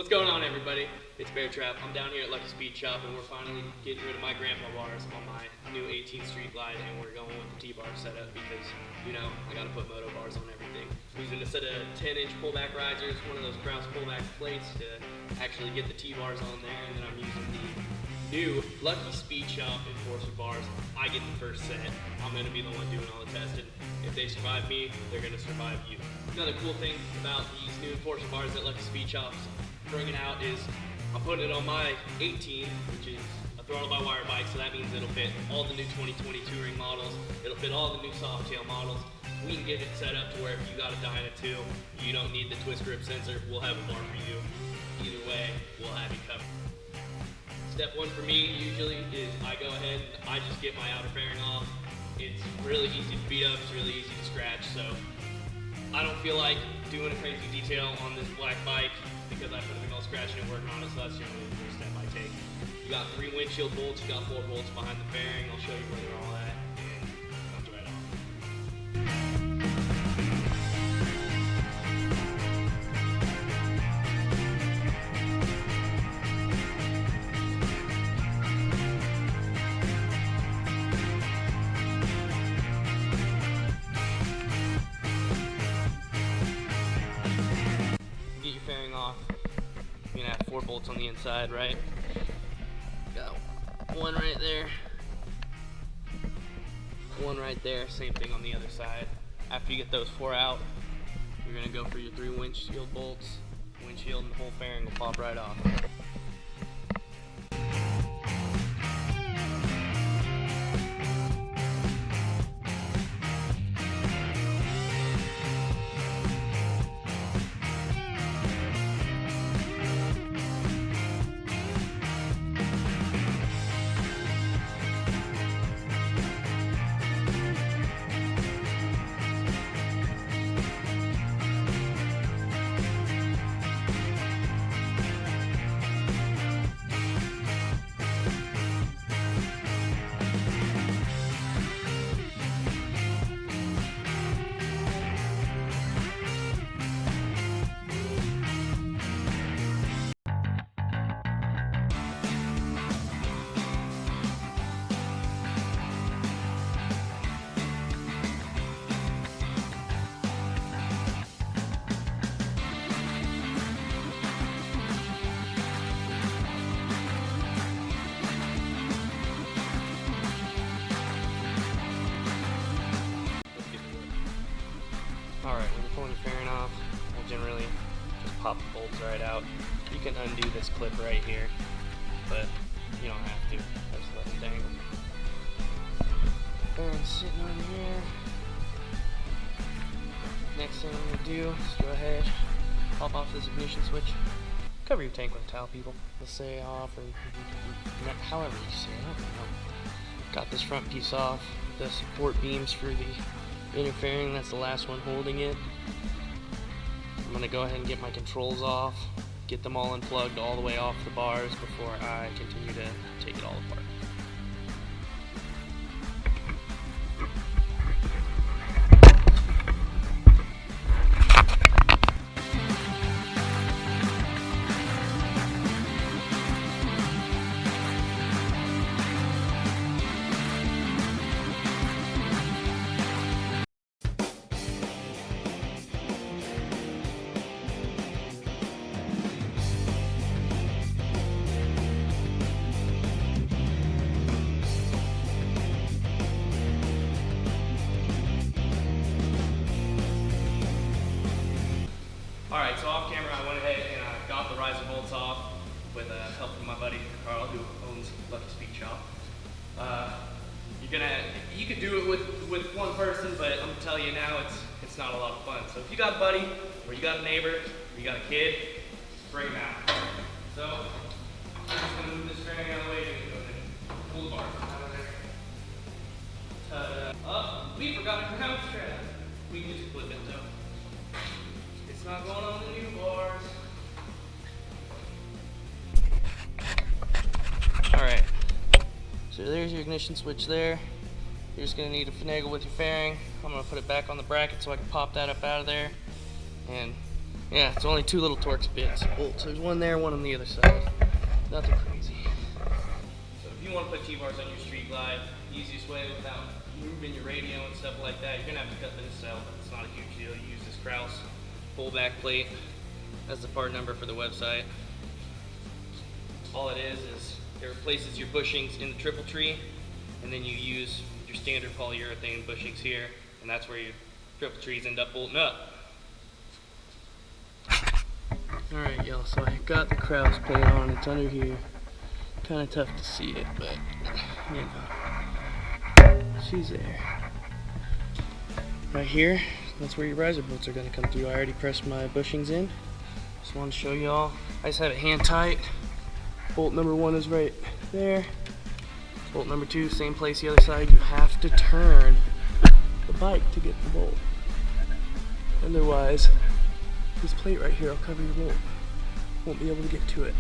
What's going on, everybody? It's Bear Trap. I'm down here at Lucky Speed Shop, and we're finally getting rid of my grandpa bars on my new 18th Street Glide, and we're going with the T-bar setup because, you know, I gotta put moto bars on everything. I'm using a set of 10-inch pullback risers, one of those Kraus pullback plates to actually get the T-bars on there, and then I'm using the new Lucky Speed Shop Enforcer bars. I get the first set. I'm gonna be the one doing all the testing. If they survive me, they're gonna survive you. Another cool thing about these new Enforcer bars that Lucky Speed Shop's bringing out is I'm putting it on my 18, which is a throttle by wire bike, so that means it'll fit all the new 2020 touring models. It'll fit all the new soft tail models. We can get it set up to where if you got a Dyna 2, you don't need the twist grip sensor. We'll have a bar for you. Either way, we'll have you covered. Step one for me usually is I go ahead and I just get my outer fairing off. It's really easy to beat up, it's really easy to scratch, so I don't feel like doing a crazy detail on this black bike because I put a big old scratching and working on it, so that's generally the first step I take. You got 3 windshield bolts, you got 4 bolts behind the fairing. I'll show you where they're all at, and it comes right off. Get your fairing off. You're gonna have 4 bolts on the inside, right? Got 1 right there, 1 right there, same thing on the other side. After you get those 4 out, you're gonna go for your 3 windshield bolts. Windshield and the whole fairing will pop right off. Alright, when you're pulling your fairing off, I generally just pop the bolts right out. You can undo this clip right here, but you don't have to. I just let it dangle. Fairing's sitting over here. Next thing I'm going to do is go ahead, pop off this ignition switch. Cover your tank with a towel, people. Let's say off, or however you say it, I don't know. Got this front piece off, the support beams for the inner fairing, that's the last one holding it. I'm going to go ahead and get my controls off, get them all unplugged all the way off the bars before I continue to take it all apart. Alright, so off camera I went ahead and I got the riser bolts off with help from my buddy Carl, who owns Lucky Speed Shop. You could do it with one person, but I'm telling you now, it's not a lot of fun. So if you got a buddy, or you got a neighbor, or you got a kid, bring them out. So I'm just going to move this fairing out of the way and go ahead and pull the bars out of there. Oh, we forgot a ground strap. We can just flip it though. It's not going on the new bars. Alright, so there's your ignition switch there. You're just going to need to finagle with your fairing. I'm going to put it back on the bracket so I can pop that up out of there. And Yeah, it's only 2 little Torx bits, bolts. There's one there, one on the other side. Nothing crazy. So if you want to put T-bars on your street glide, the easiest way without moving your radio and stuff like that, you're gonna have to cut this out, but it's not a huge deal. You use this Kraus pullback plate. That's the part number for the website. All it is it replaces your bushings in the triple tree, and then you use your standard polyurethane bushings here, and that's where your triple trees end up bolting up. Alright y'all, so I got the Kraus plate on, it's under here. Kinda tough to see it, but you know, she's there. Right here, that's where your riser bolts are gonna come through. I already pressed my bushings in. Just wanted to show y'all. I just have it hand tight. Bolt number 1 is right there. Bolt number 2, same place the other side. You have to turn the bike to get the bolt. Otherwise, this plate right here will cover your bolt. Won't be able to get to it.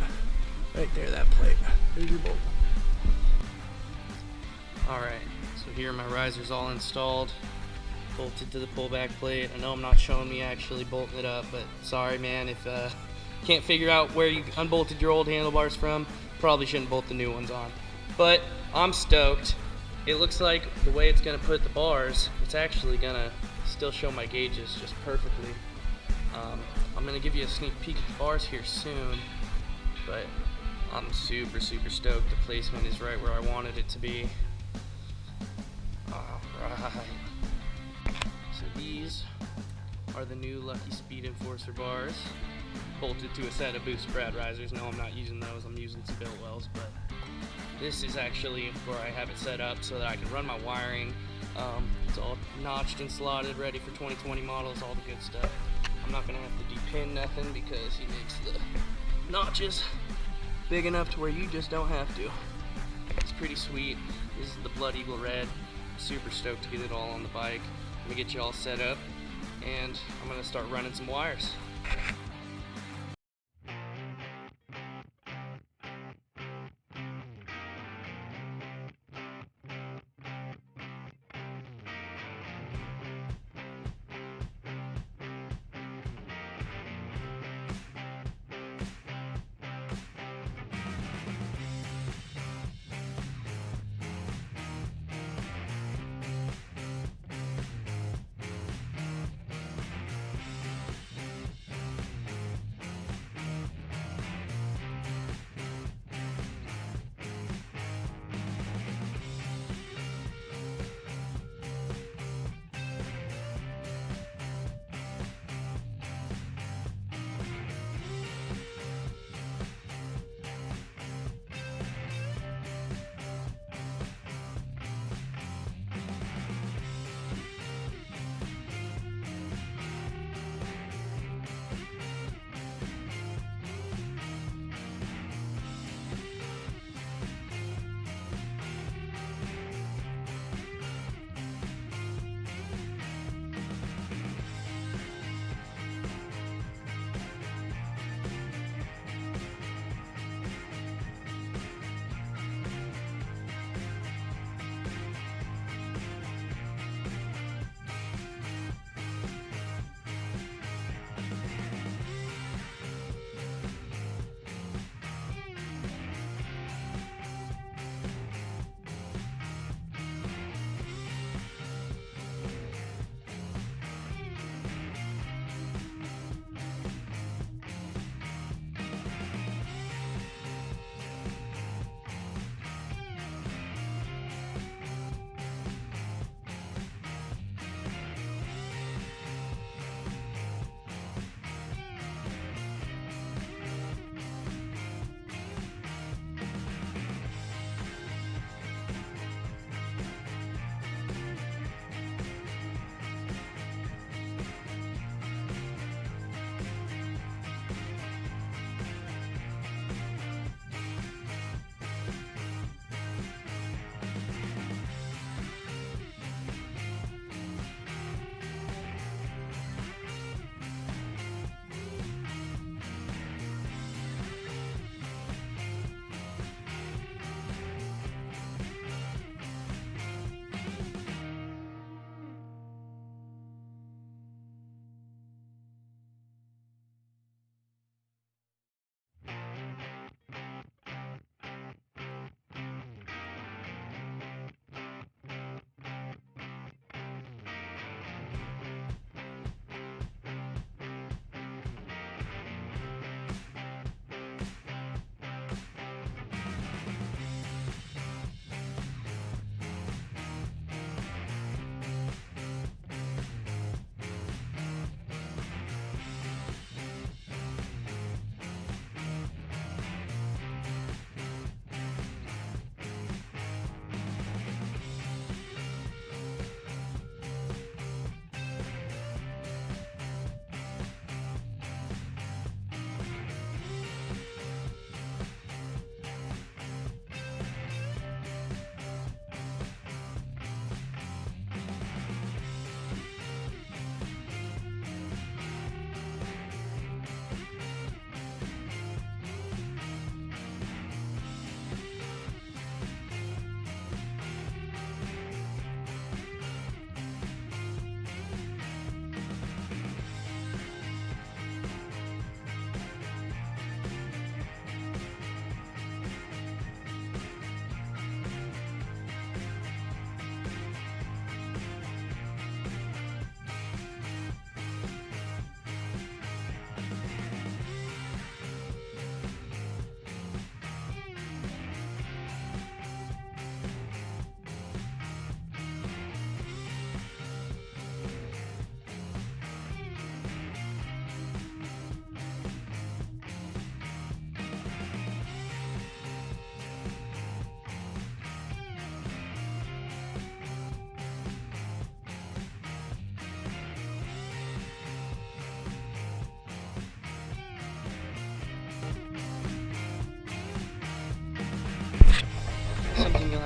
Right there, that plate. There's your bolt. Alright, so here my riser's all installed. Bolted to the pullback plate. I know I'm not showing me actually bolting it up, but sorry man, if can't figure out where you unbolted your old handlebars from, probably shouldn't bolt the new ones on. But I'm stoked. It looks like the way it's gonna put the bars, it's actually gonna still show my gauges just perfectly. I'm gonna give you a sneak peek at the bars here soon, but I'm super stoked. The placement is right where I wanted it to be. Alright. So these are the new Lucky Speed Enforcer bars, bolted to a set of Boost Brad risers. No, I'm not using those, I'm using some Biltwells, but this is actually where I have it set up so that I can run my wiring. It's all notched and slotted, ready for 2020 models, all the good stuff. I'm not gonna have to depin nothing because he makes the notches big enough to where you just don't have to. It's pretty sweet. This is the Blood Eagle Red. I'm super stoked to get it all on the bike. I'm gonna get you all set up and I'm gonna start running some wires.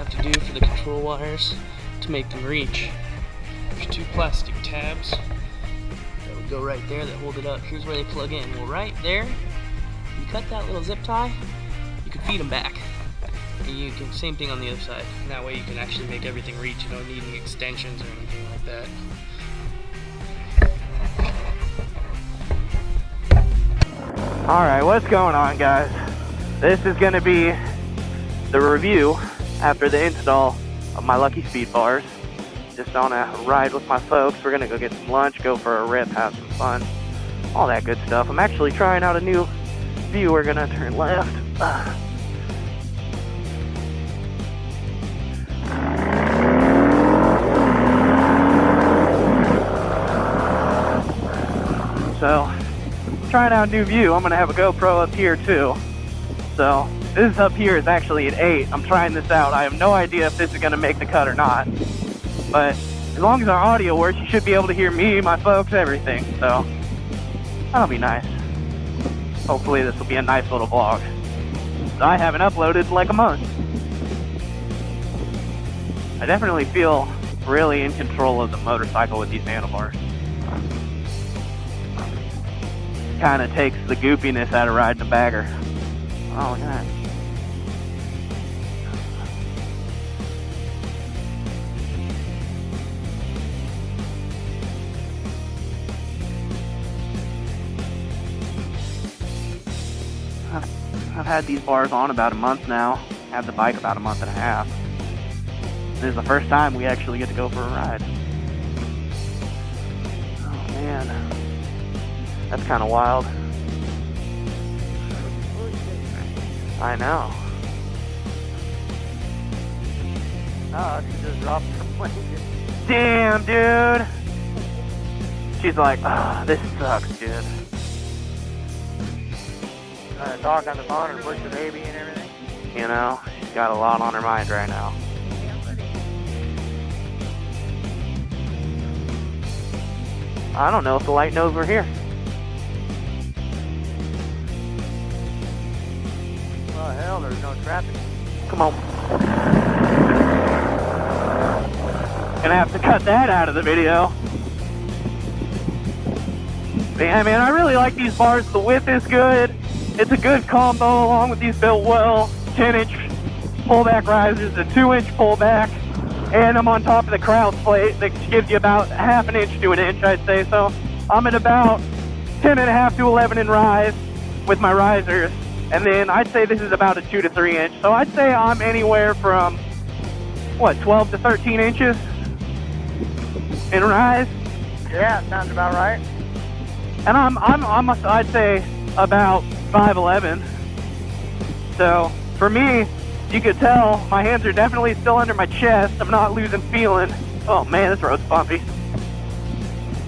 have to do for the control wires to make them reach. There's two plastic tabs that would go right there that hold it up. Here's where they plug in. Well, right there, you cut that little zip tie, you can feed them back. And you can, same thing on the other side. And that way you can actually make everything reach. You don't need any extensions or anything like that. Alright, what's going on, guys? This is going to be the review after the install of my Lucky Speed bars. Just on a ride with my folks. We're going to go get some lunch, go for a rip, have some fun, all that good stuff. I'm actually trying out a new view. We're going to turn left. So, trying out a new view. I'm going to have a GoPro up here too. So, this up here is actually at 8. I'm trying this out. I have no idea if this is going to make the cut or not. But, as long as our audio works, you should be able to hear me, my folks, everything. So, that'll be nice. Hopefully this will be a nice little vlog. I haven't uploaded in like a month. I definitely feel really in control of the motorcycle with these handlebars. Kind of takes the goofiness out of riding a bagger. Oh, look at that. I've had these bars on about a month now. Had the bike about a month and a half. This is the first time we actually get to go for a ride. Oh man. That's kind of wild. I know. Oh, she just dropped her blanket. Damn, dude! She's like, oh, this sucks, dude. Trying to talk on the phone and push the baby and everything. You know, she's got a lot on her mind right now. I don't know if the light knows we're here. Oh hell, there's no traffic. Come on. Gonna have to cut that out of the video. Yeah, man, I really like these bars. The width is good. It's a good combo along with these built well 10-inch pullback risers, a 2-inch pullback, and I'm on top of the Krauss plate that gives you about half an inch to an inch, I'd say. So I'm at about 10.5 to 11 in rise with my risers. And then I'd say this is about a 2 to 3 inch. So I'd say I'm anywhere from, what, 12 to 13 inches in rise? Yeah, sounds about right. And I'd say about 5'11". So for me, you could tell my hands are definitely still under my chest. I'm not losing feeling. Oh man, this road's bumpy.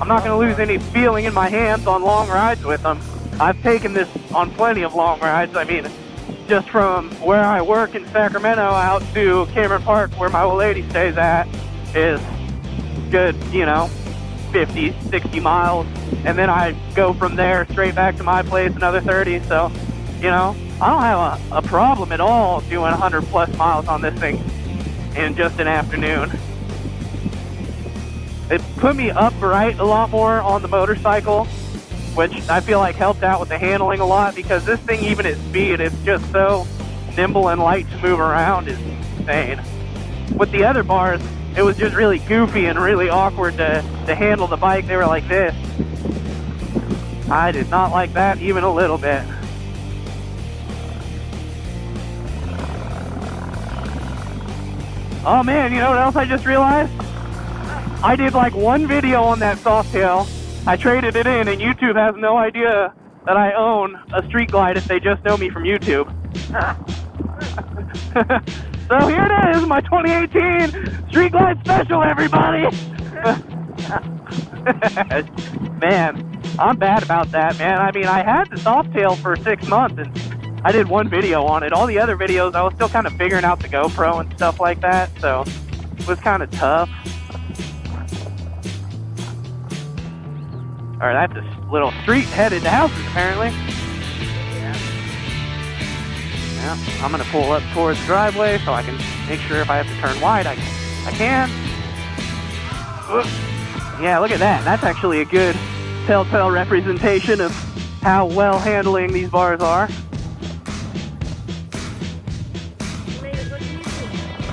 I'm not going to lose any feeling in my hands on long rides with them. I've taken this on plenty of long rides. I mean, just from where I work in Sacramento out to Cameron Park, where my old lady stays at, is good, 50, 60 miles. And then I go from there straight back to my place, another 30. So, I don't have a problem at all doing 100 plus miles on this thing in just an afternoon. It put me upright a lot more on the motorcycle, which I feel like helped out with the handling a lot, because this thing, even at speed, it's just so nimble and light to move around. Is insane. With the other bars, it was just really goofy and really awkward to handle the bike. They were like this. I did not like that even a little bit. Oh man, you know what else I just realized? I did like one video on that Softail. I traded it in, and YouTube has no idea that I own a Street Glide if they just know me from YouTube. So here it is, my 2018 Street Glide Special, everybody! Man, I'm bad about that, man. I mean, I had the Softail for 6 months, and I did one video on it. All the other videos, I was still kind of figuring out the GoPro and stuff like that, so it was kind of tough. Alright, that's a little street headed to houses, apparently. Yeah. Yeah, I'm gonna pull up towards the driveway so I can make sure if I have to turn wide, I can. Yeah, look at that. That's actually a good telltale representation of how well handling these bars are.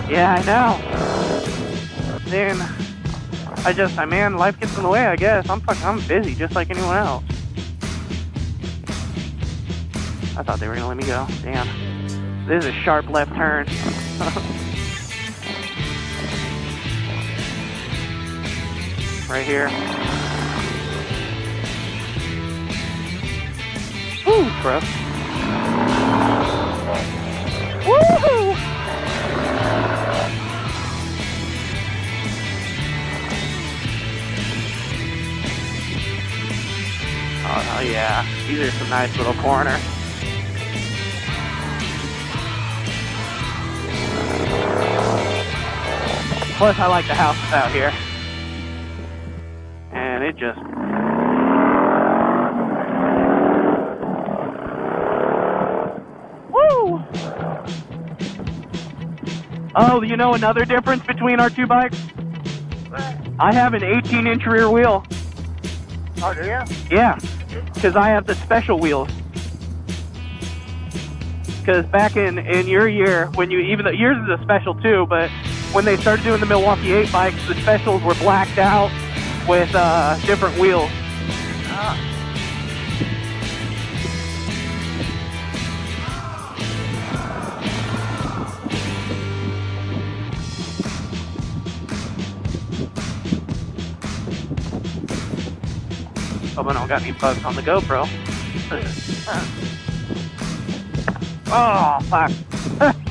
Yeah, I know. Then man, life gets in the way, I guess. I'm busy just like anyone else. I thought they were gonna let me go. Damn. This is a sharp left turn. Right here. Woo, bro. Woohoo! Oh yeah, these are some nice little corners. Plus, I like the houses out here. And it just... Woo! Oh, you know another difference between our two bikes? I have an 18-inch rear wheel. Oh, do you? Yeah, because I have the special wheels. Because back in your year, when you, even though yours is a special too, but when they started doing the Milwaukee 8 bikes, the specials were blacked out with different wheels. Ah. Hope I don't got any bugs on the GoPro. Oh, fuck.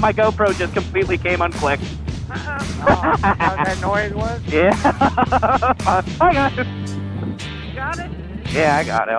My GoPro just completely came unclicked. Oh, that noise was? Yeah. I got it. You got it? Yeah, I got it.